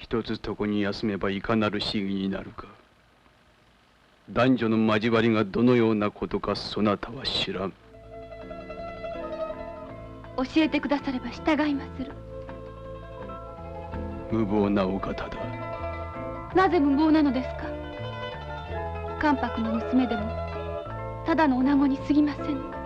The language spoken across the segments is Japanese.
一つ床に休めばいかなる市議になるか。男女の交わりがどのようなことかそなたは知らん。教えてくだされば従いまする。無謀なお方だ。なぜ無謀なのですか。関白の娘でもただの女子に過ぎません。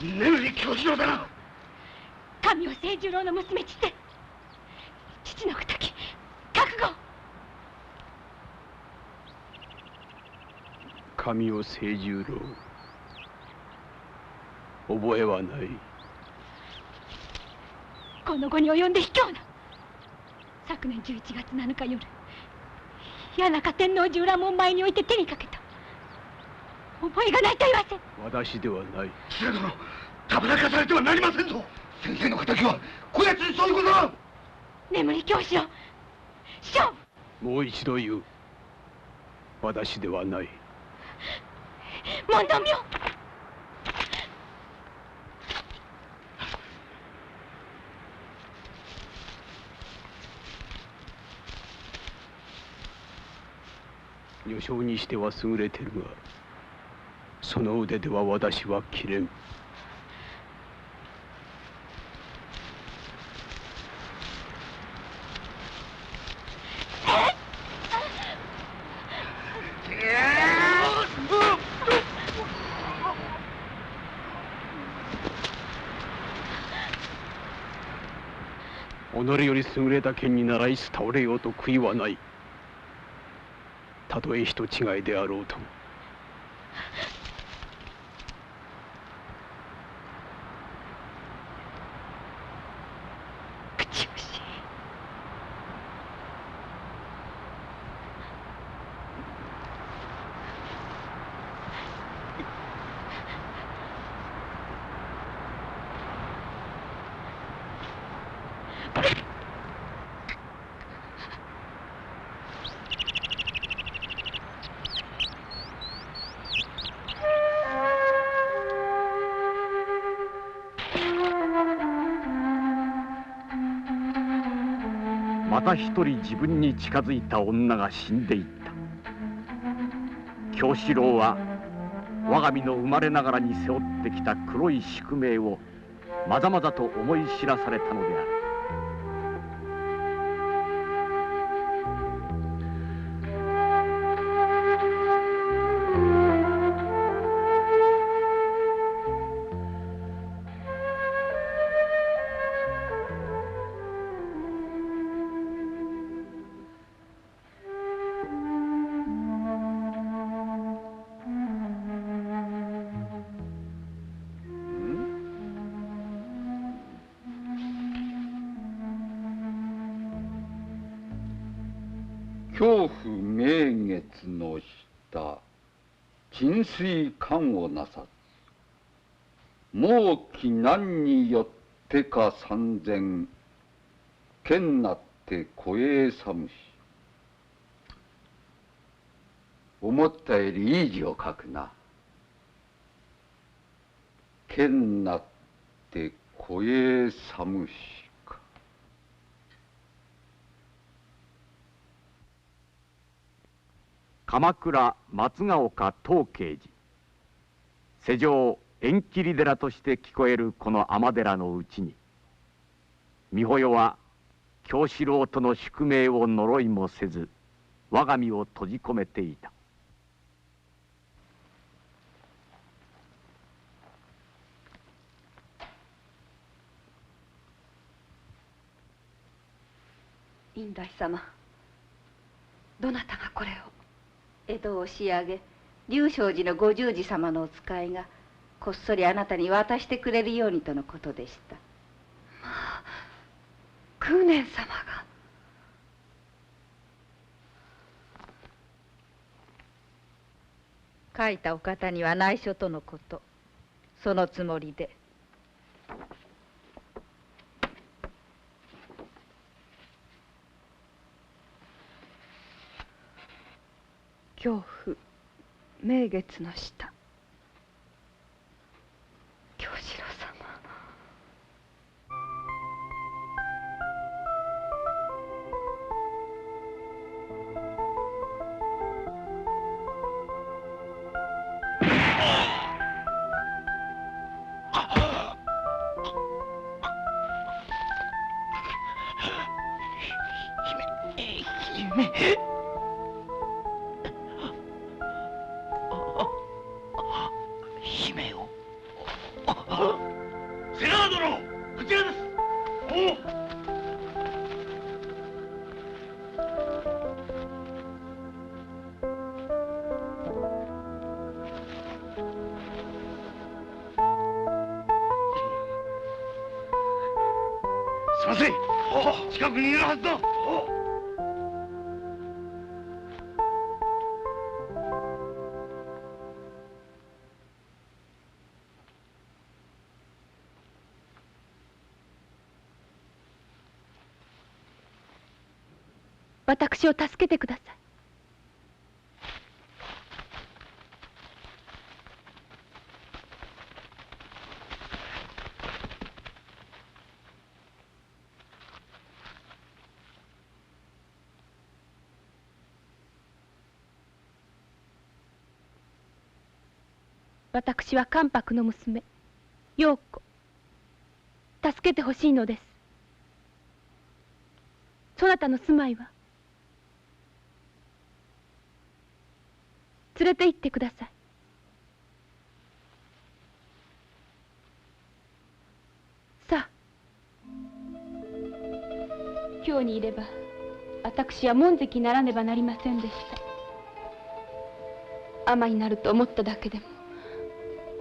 眠り京次郎だな。神尾清十郎の娘ちって父の仇覚悟。神尾清十郎、覚えはない。この後に及んで卑怯な。昨年11月7日夜、谷中天王寺裏門前において手にかけた。覚えがないと言わせ。私ではない。千代殿、たぶらかされてはなりませんぞ。先生の敵はこやつにそういうことだ。眠り教師を師匠。もう一度言う。私ではない。問答妙。女性にしては優れてるが、その腕では私は切れん。己より優れた剣に習いつ倒れようと悔いはない。たとえ人違いであろうとも。口惜しい。また一人自分に近づいた女が死んでいった。京四郎は我が身の生まれながらに背負ってきた黒い宿命をまざまざと思い知らされたのである。恐怖明月の下、沈水観をなさず、猛気難によってか三千、剣なって小栄寒し。思ったよりいい字を書くな。剣なって小栄寒しか。鎌倉松ヶ丘東慶寺、世上縁切り寺として聞こえるこの尼寺のうちに、美穂代は京四郎との宿命を呪いもせず我が身を閉じ込めていた。院大様、どなたがこれを？江戸を仕上げ龍正寺のご十字様のお使いがこっそりあなたに渡してくれるようにとのことでした。まあ、空念様が。書いたお方には内緒とのこと。そのつもりで。恐怖明月の下。京四郎様。姫。姫を。瀬川殿、こちらです。おう。すいません。近くにいるはずだ。私を助けてください。私は関白の娘、陽子。助けてほしいのです。そなたの住まいは？連れて行ってください。さあ。京にいれば私は門跡にならねばなりませんでした。尼になると思っただけでも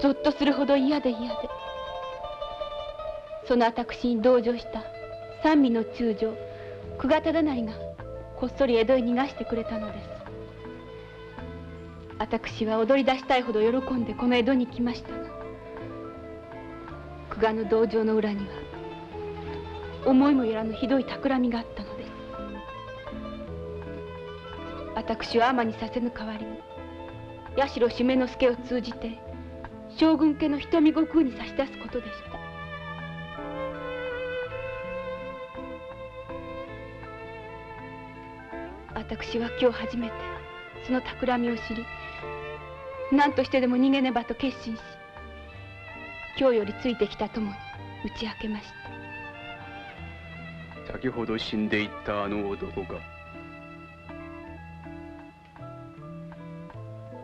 ぞっとするほど嫌で嫌で、その私に同情した三味の中将久我忠成がこっそり江戸へ逃がしてくれたのです。私は踊り出したいほど喜んでこの江戸に来ましたが、久我の同情の裏には思いもよらぬひどい企みがあったのです。私は尼にさせぬ代わりに八代締之助を通じて将軍家の瞳悟空に差し出すことでした。私は今日初めてその企みを知り、何としてでも逃げねばと決心し、今日よりついてきた友に打ち明けました。先ほど死んでいったあの男が。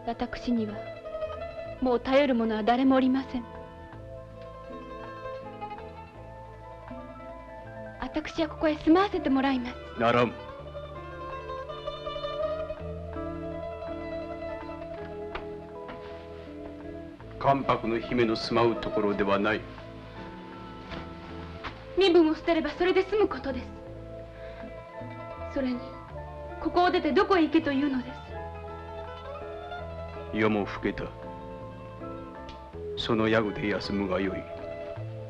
私にはもう頼る者は誰もおりません。私はここへ住まわせてもらいます。ならん。関白の姫の住まうところではない。身分を捨てればそれで済むことです。それにここを出てどこへ行けというのです。夜も更けた。その宿で休むがよい。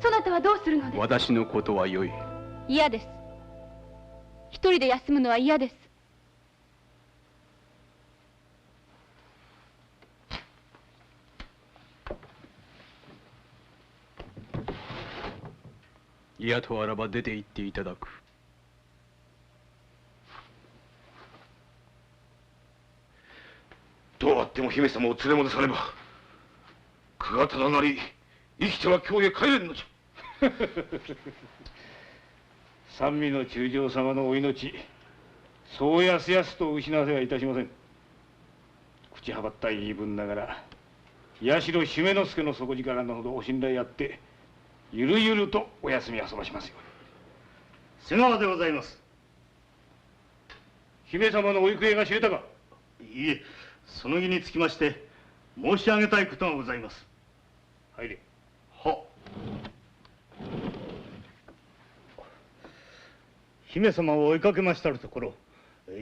そなたはどうするのです？私のことはよい。嫌です。一人で休むのは嫌です。嫌とあらば出て行っていただく。どうあっても姫様を連れ戻さねば久我忠成生きては京へ帰れんのじゃ。三味の中将様のお命そうやすやすと失わせはいたしません。口はばったい言い分ながら八代姫之助の底力のほどお信頼あってゆるゆるとお休み遊ばしますよ。瀬川でございます。姫様のお行方が知れたか？いえ、その儀につきまして申し上げたいことがございます。入れ。は。姫様を追いかけましたるところ、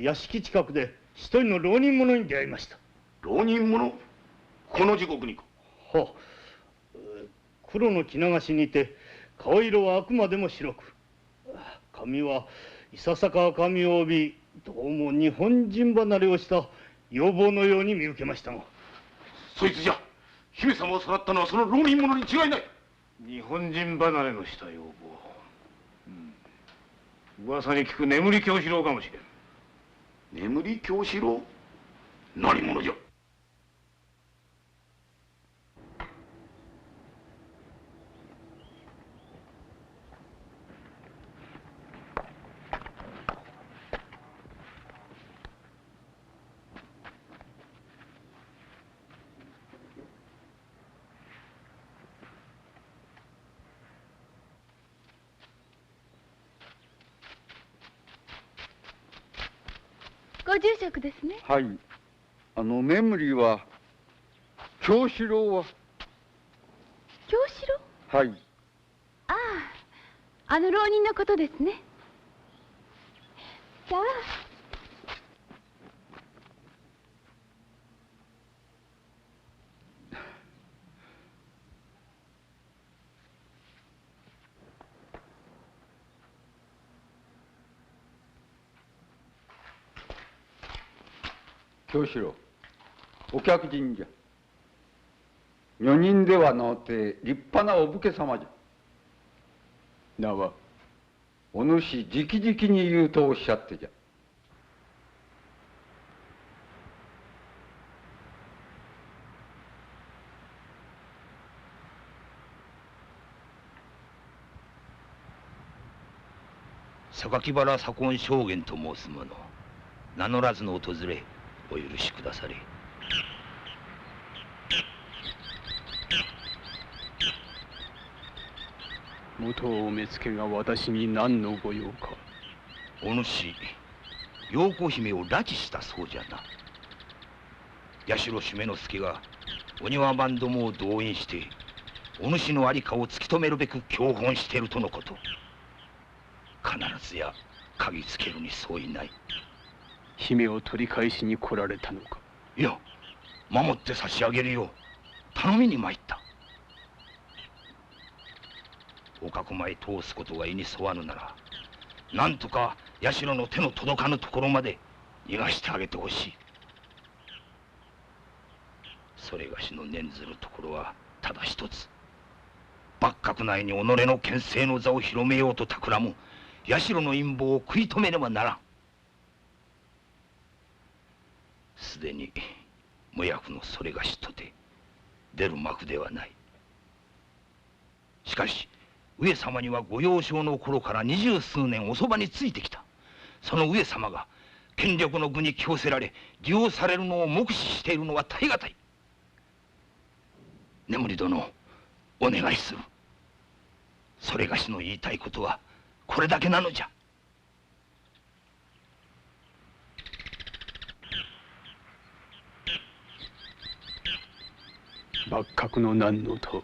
屋敷近くで一人の浪人者に出会いました。浪人者？この時刻にか？は。黒の着流しにて顔色はあくまでも白く、髪はいささか赤みを帯び、どうも日本人離れをした要望のように見受けましたが。そいつじゃ。姫様をさらったのはその浪人者に違いない。日本人離れのした要望、噂に聞く眠り京四郎かもしれん。眠り京四郎？何者じゃ？ご住職ですね。はい。眠りは京四郎は？京四郎？はい。ああ、あの浪人のことですね。さあ。京四郎、お客人じゃ。女人ではのうて立派なお武家様じゃ。名は？お主直々に言うとおっしゃってじゃ。榊原左近将軍と申す者、名乗らずの訪れお許しくだされ。元お目付が私に何のご用か？お主、陽子姫を拉致したそうじゃな。八代姫之助がお庭番どもを動員してお主の在りかを突き止めるべく教本しているとのこと。必ずや嗅ぎつけるに相違ない。姫を取り返しに来られたのか？いや、守って差し上げるよう頼みに参った。お囲まへ通すことが意に沿わぬなら、なんとか社の手の届かぬところまで逃がしてあげてほしい。それがしの念ずるところはただ一つ。幕閣内に己の権勢の座を広めようと企む社の陰謀を食い止めねばならん。すでに無役のそれがしとて出る幕ではない。しかし上様にはご幼少の頃から20数年おそばについてきた。その上様が権力の具に気をせられ利用されるのを目視しているのは耐え難い。眠り殿、お願いする。それがしの言いたいことはこれだけなのじゃ。幕閣の難のと、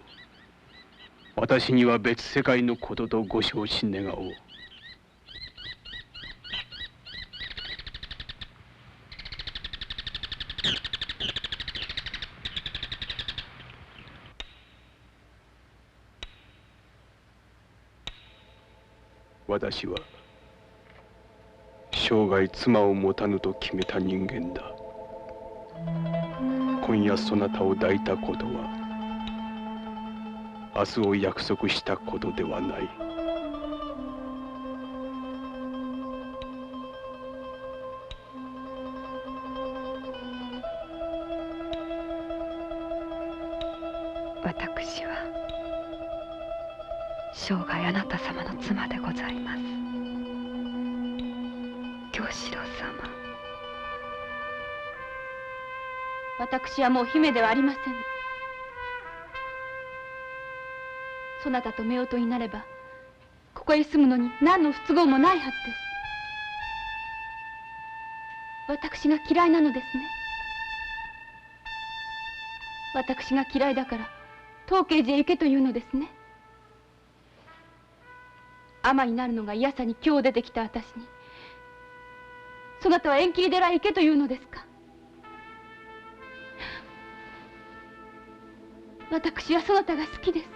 私には別世界のこととご承知願おう。私は生涯妻を持たぬと決めた人間だ。今夜そなたを抱いたことは明日を約束したことではない。私は生涯あなた様の妻でございます。京四郎様。私はもう姫ではありません。そなたと夫婦になればここへ住むのに何の不都合もないはずです。私が嫌いなのですね。私が嫌いだから東慶寺へ行けというのですね。尼になるのが嫌さに今日出てきた私にそなたは縁切り寺へ行けというのですか。私はそなたが好きです。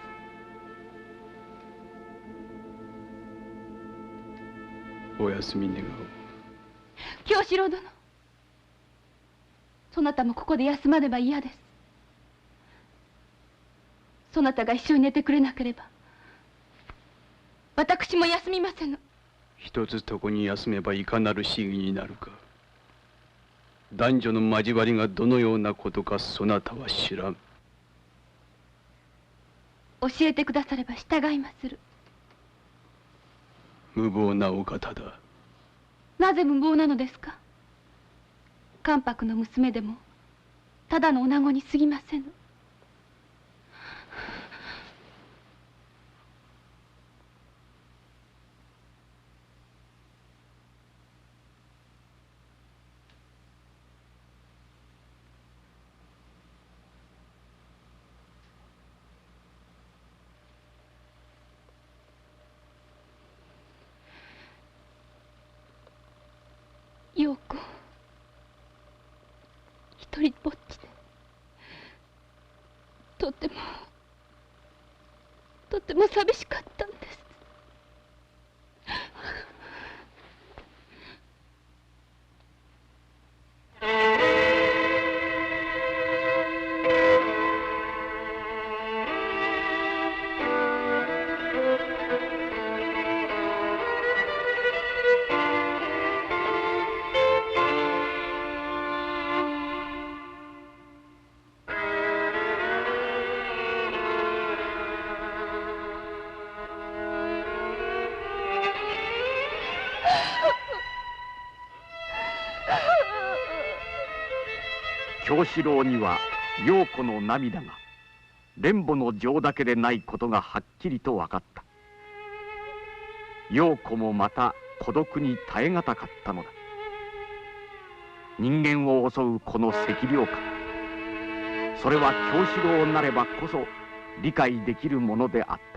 おやすみ願おう。京四郎殿、そなたもここで休まねば嫌です。そなたが一緒に寝てくれなければ私も休みませぬ。一つ床に休めばいかなる市議になるか。男女の交わりがどのようなことかそなたは知らん。教えてくだされば従いまする。無謀なお方だ。なぜ無謀なのですか。関白の娘でもただの女子に過ぎませぬ。陽子、一人ぼっちでとても寂しかったんです。京四郎には陽子の涙が蓮母の情だけでないことがはっきりと分かった。陽子もまた孤独に耐え難かったのだ。人間を襲うこの赤涼感、それは京四郎なればこそ理解できるものであった。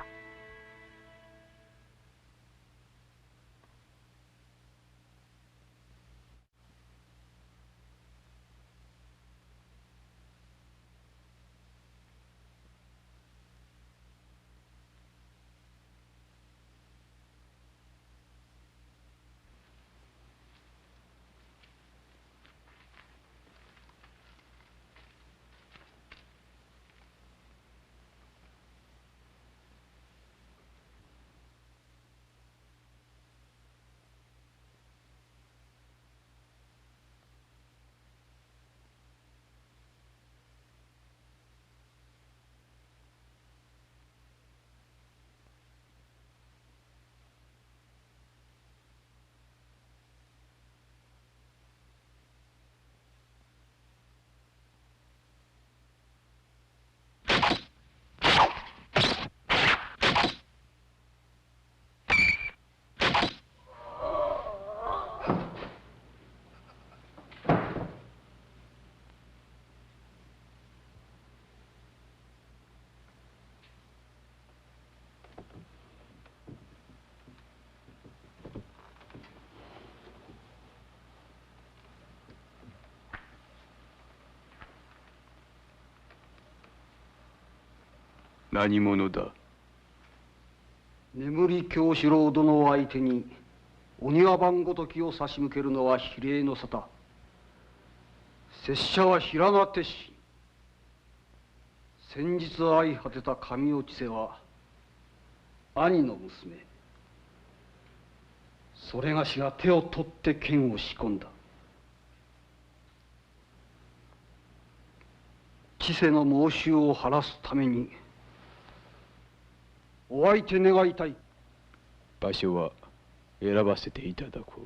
何者だ。眠り京四郎殿を相手にお庭番ごときを差し向けるのは非礼の沙汰。拙者は平名鉄心。先日相果てた神尾千世は兄の娘。それがしが手を取って剣を仕込んだ。千世の申しを晴らすためにお相手願いたい。場所は選ばせていただこう。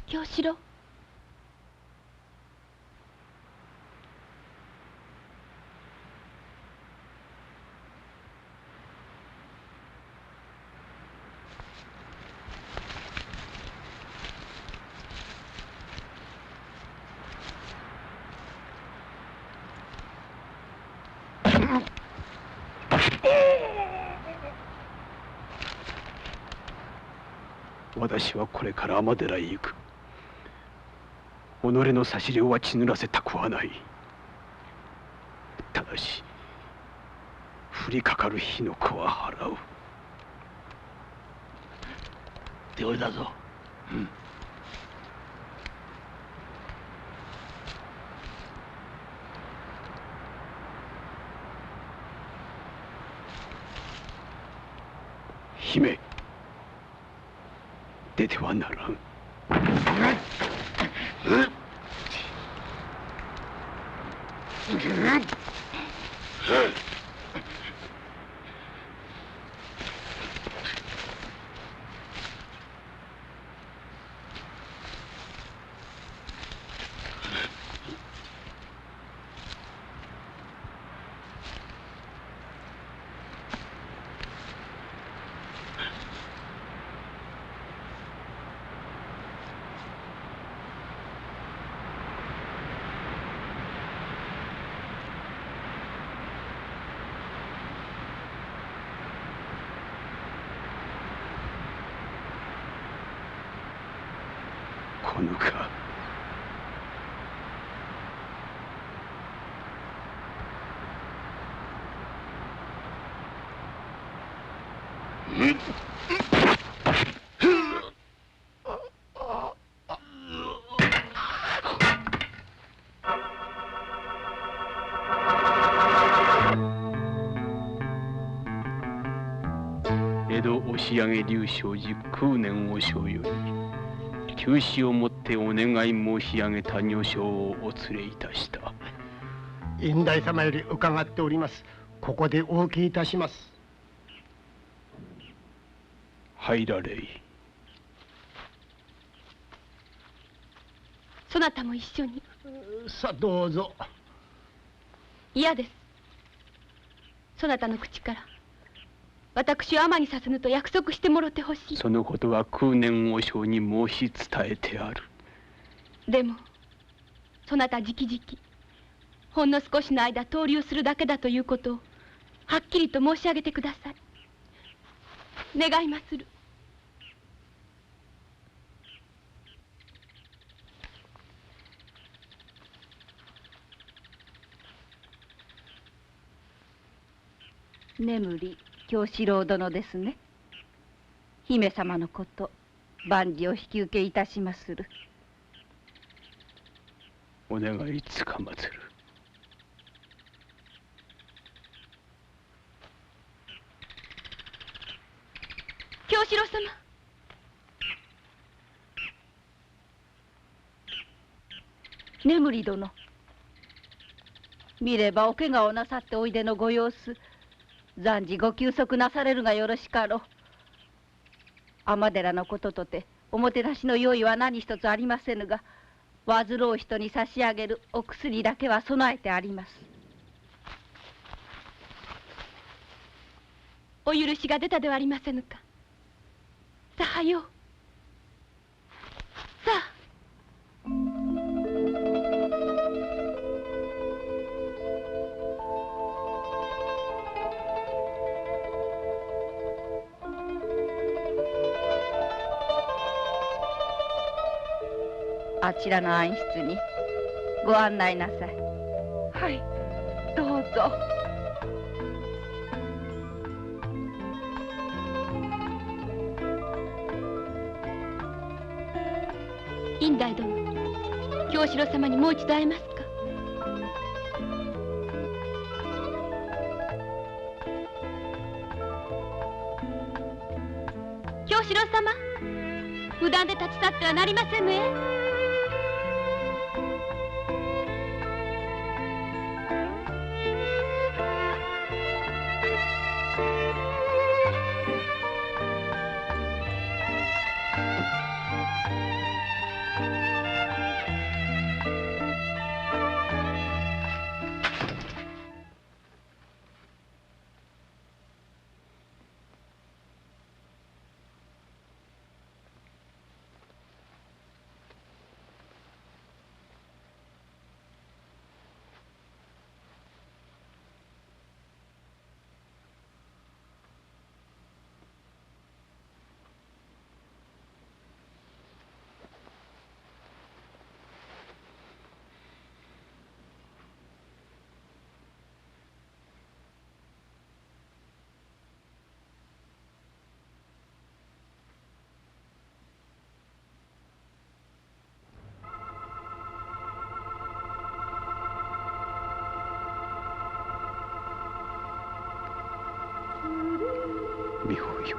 京四郎。私はこれから尼寺へ行く。己の差し量は血ぬらせたくはない。ただし降りかかる火の粉は払う。手折りだぞ。うん。姫、出てはならん。このか。上龍正寺空年和尚より急死をもってお願い申し上げた女性をお連れいたした。院大様より伺っております。ここでお受けいたします。入られい。そなたも一緒に。さあどうぞ。嫌です。そなたの口から私を尼にさせぬと約束してもろてほしい。そのことは空年和尚に申し伝えてある。でもそなた直々ほんの少しの間逗留するだけだということをはっきりと申し上げてください。願いまする。眠り京四郎殿ですね。姫様のこと万事お引き受けいたしまする。お願いつかまつる。京四郎様。眠り殿、見ればお怪我をなさっておいでのご様子、暫時ご休息なされるがよろしかろう。尼寺のこととておもてなしの用意は何一つありませぬが、患う人に差し上げるお薬だけは備えてあります。お許しが出たではありませぬか。さはよう。さあ。あちらの暗室にご案内なさい。はい、どうぞ。院大殿、京四郎様にもう一度会えますか。京四郎様、無断で立ち去ってはなりませぬえ。美穂よ。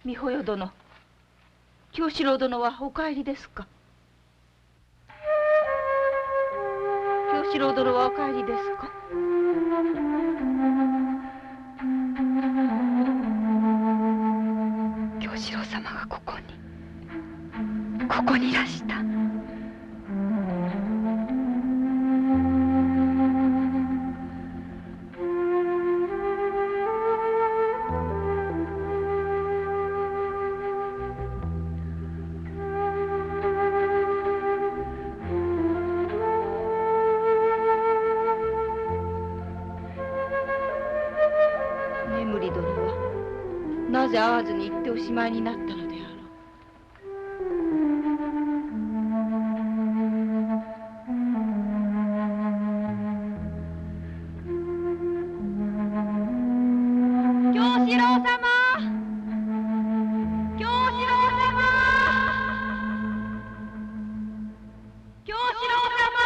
美穂よ殿、京四郎殿はお帰りですか。京四郎殿はお帰りですか。ここにいらした。眠り殿はなぜ会わずに行っておしまいになったのであろう。京四郎様、京四郎様、京四郎様、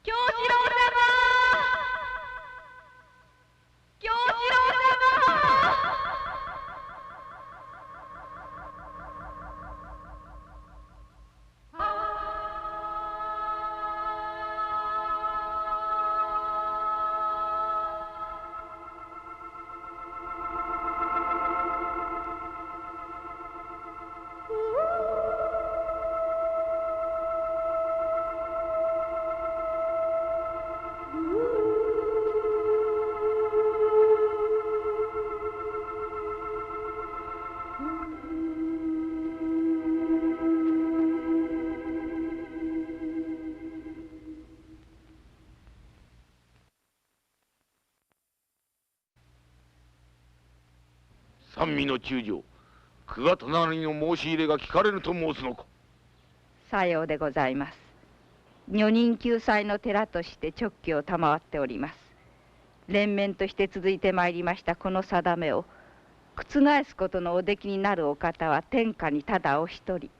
京四郎様、京四郎様。三味の中将、久我隣の申し入れが聞かれぬと申すのか。さようでございます。女人救済の寺として勅許を賜っております。連綿として続いてまいりましたこの定めを覆すことのおできになるお方は天下にただお一人、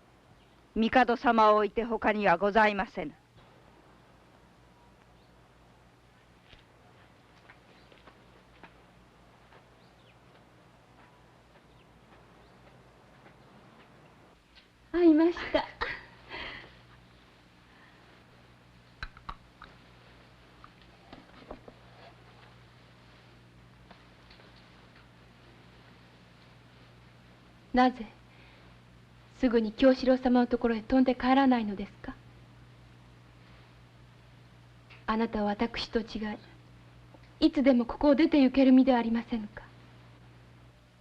帝様を置いて他にはございませぬ。会いました。なぜすぐに京四郎様のところへ飛んで帰らないのですか。あなたは私と違い、いつでもここを出て行ける身ではありませぬか。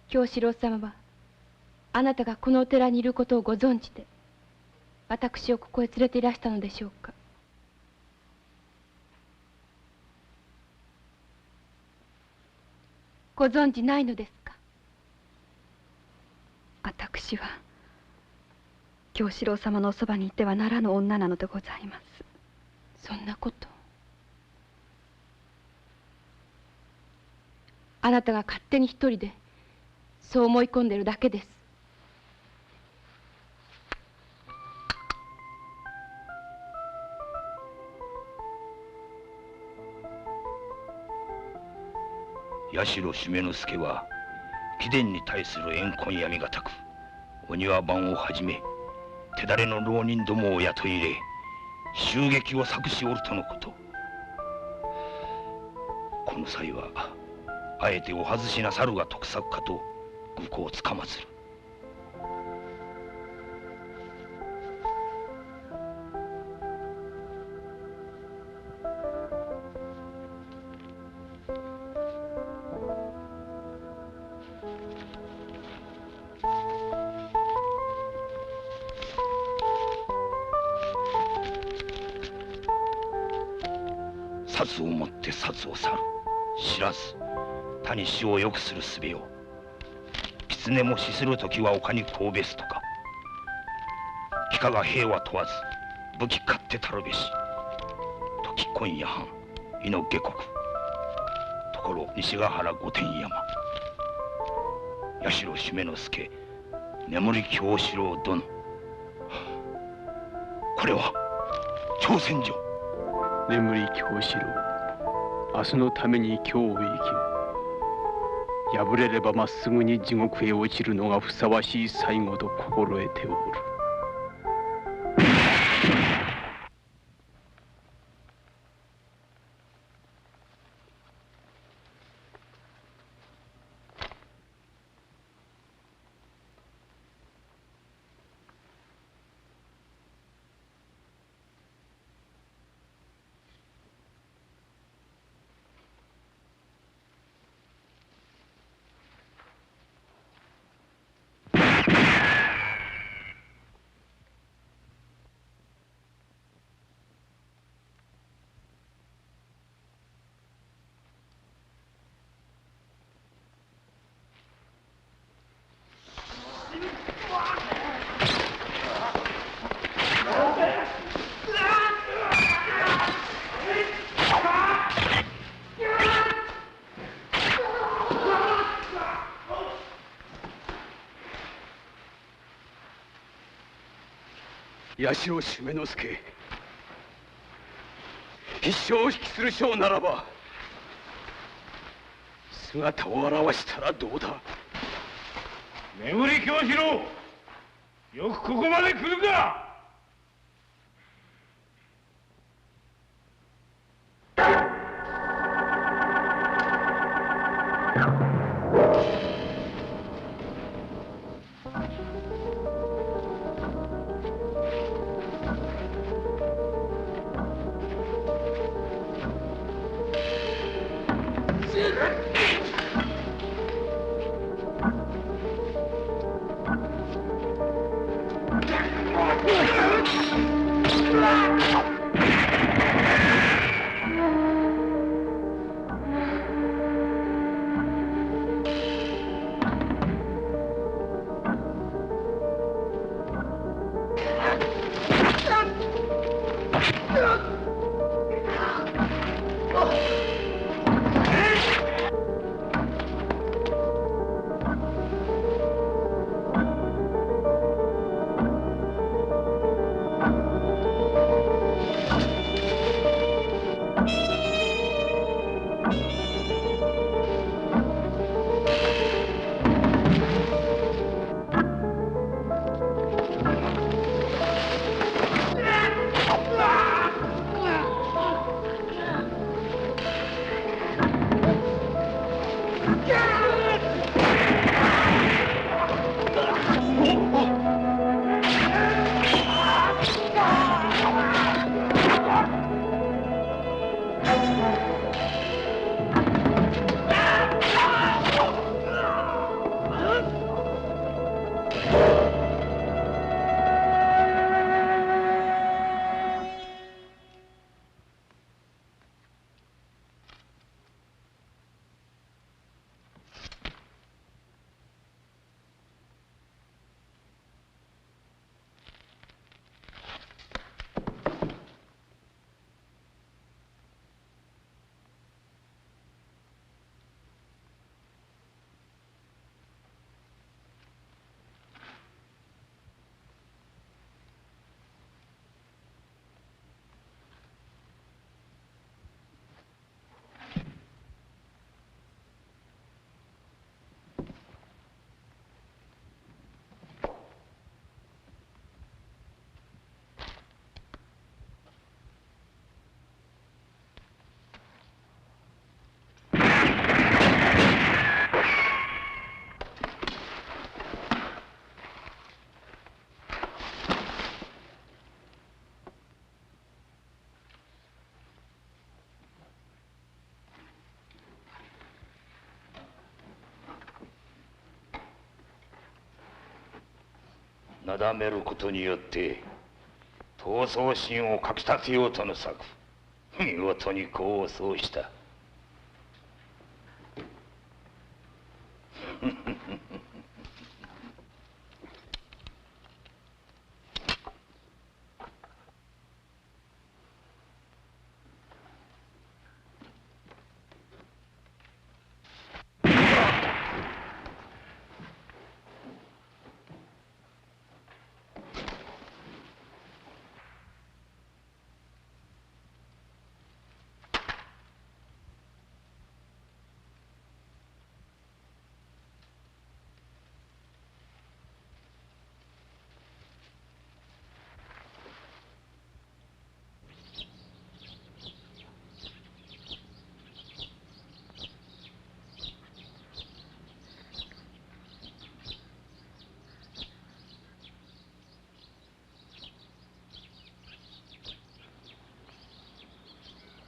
京四郎様はあなたがこのお寺にいることをご存知で私をここへ連れていらしたのでしょうか。ご存知ないのですか。私は京四郎様のおそばにいてはならぬ女なのでございます。そんなこと、あなたが勝手に一人でそう思い込んでるだけです。八代締之助は貴殿に対する怨恨闇がたく、お庭番をはじめ手だれの浪人どもを雇い入れ襲撃を策しおるとのこと。この際はあえてお外しなさるが得策かと愚行をつかまつる。殺をもって殺を去る。知らず他に死を良くする術を。狐も死する時は丘にこうべすとか。幾何が兵は問わず武器勝ってたるべし。時今夜半伊の下国。ところ西ヶ原御殿山。八代締之助、眠り京四郎殿。これは挑戦状。眠り京四郎、明日のために今日を生き破れればまっすぐに地獄へ落ちるのがふさわしい最後と心得ておる。八代主馬之助、必勝を引きする将ならば姿を現したらどうだ。眠り京四郎、よくここまで来るか。なだめることによって闘争心をかきたてようとの策、見事に功を奏した。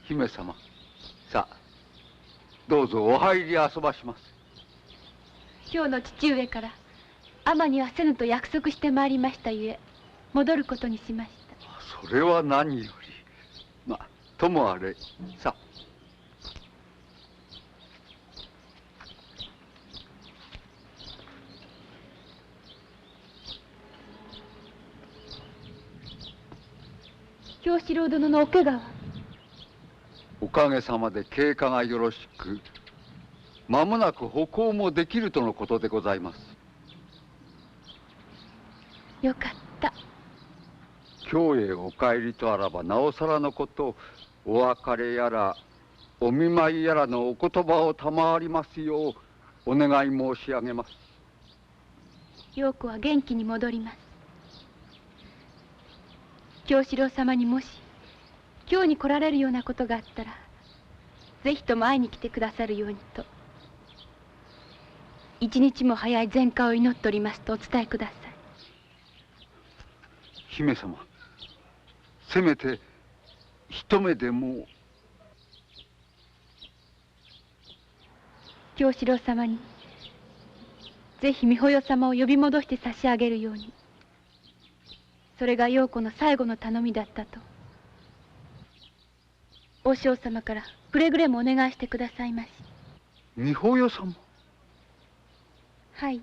姫様、さあどうぞお入り遊ばします。今日の父上から尼にはせぬと約束してまいりましたゆえ戻ることにしました。それは何より。まあともあれ、さあ。京四郎殿のお怪我は？おかげさまで経過がよろしく、間もなく歩行もできるとのことでございます。よかった。京へお帰りとあらばなおさらのこと、お別れやらお見舞いやらのお言葉を賜りますようお願い申し上げます。陽子は元気に戻ります。京四郎様にもし京に来られるようなことがあったらぜひとも会いに来てくださるようにと、一日も早い前科を祈っておりますとお伝えください。姫様、せめて一目でも。京四郎様にぜひ美保代様を呼び戻して差し上げるように、それが陽子の最後の頼みだったと和尚様からくれぐれもお願いしてくださいまし。美保代様？はい。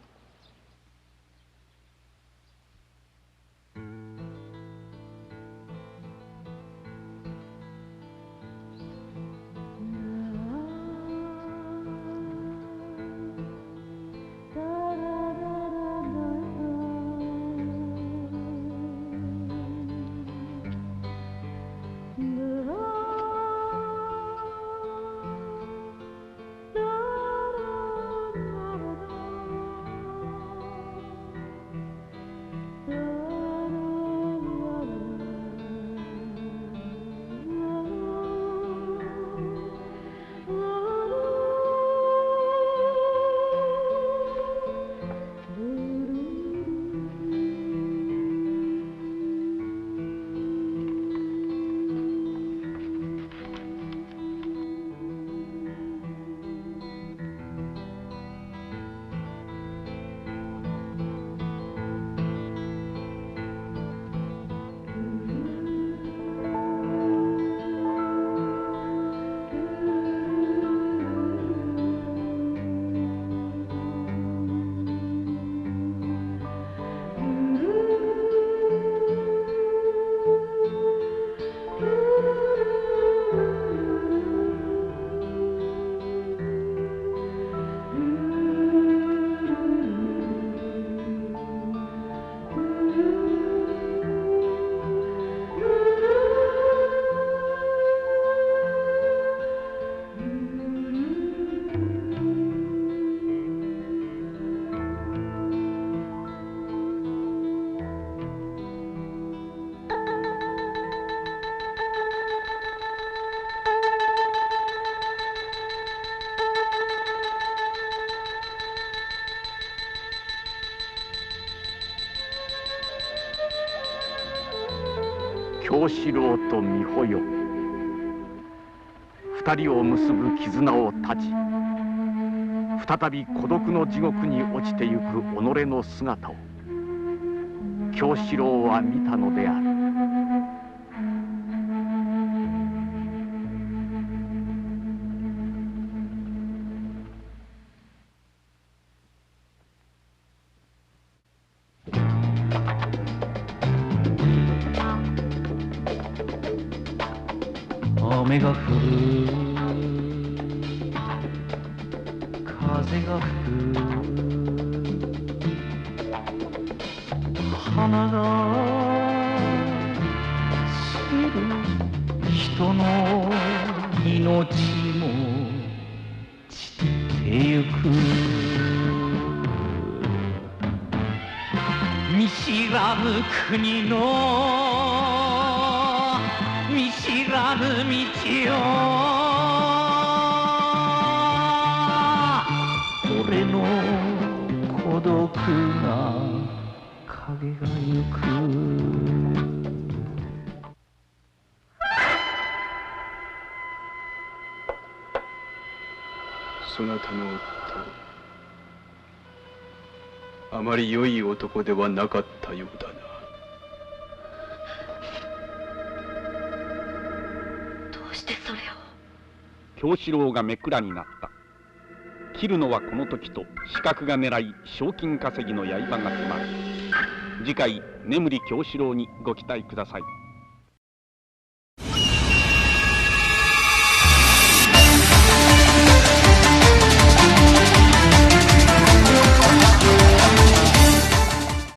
京四郎と美保代、二人を結ぶ絆を断ち、再び孤独の地獄に落ちてゆく己の姿を京四郎は見たのである。雨が降る、風が吹く、花が散る、人の命も散ってゆく。見知らぬ国の見知らぬ道を俺の孤独な影がゆく。そなたの夫、あまり良い男ではなかったようだな。京四郎が目くらになった。切るのはこの時と刺客が狙い賞金稼ぎの刃が迫る。次回眠り京四郎にご期待ください。